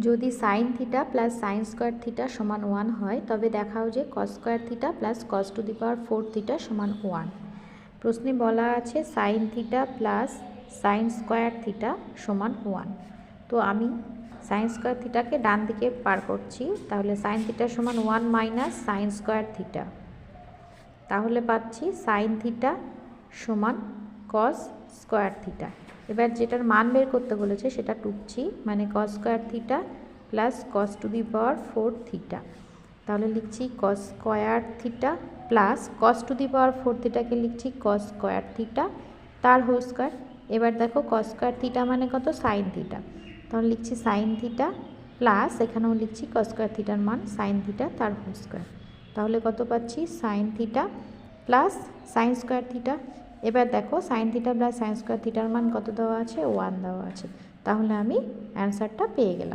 যদি sine theta plus sine square theta সমান 1 হয় তবে দেখাও যে কস square theta plus cos to the power 4 theta সমান 1। প্রশ্নে বলা আছে sine theta plus sine square theta সমান 1। তো আমি সাইন স্কোয়ার থিটাকে ডান দিকে পার করছি, তাহলে সাইন থিটা সমান 1 মাইনাস সাইন স্কোয়ার থিটা, তাহলে পাচ্ছি সাইন থিটা সমান কস স্কোয়ার থিটা। এবার যেটার মান বের করতে বলেছে সেটা টুকছি, মানে cos square theta plus cos to the power 4 theta, তাহলে লিখছি cos square theta plus cos to the power 4 থিটাকে লিখছি কস স্কোয়ার থিটা তার হোল স্কোয়ার। এবার দেখো কস স্কোয়ার থিটা মানে কত, সাইন থিটা, তাহলে লিখছি সাইন থিটা প্লাস এখানেও লিখছি কস স্কোয়ার থিটার মান সাইন থিটা তার হোল স্কোয়ার, তাহলে কত পাচ্ছি sine theta plus sine square theta. এবার দেখো sine theta plus sine square থিটার মান কত দেওয়া আছে, 1 দেওয়া আছে, তাহলে আমি অ্যান্সারটা পেয়ে গেলাম।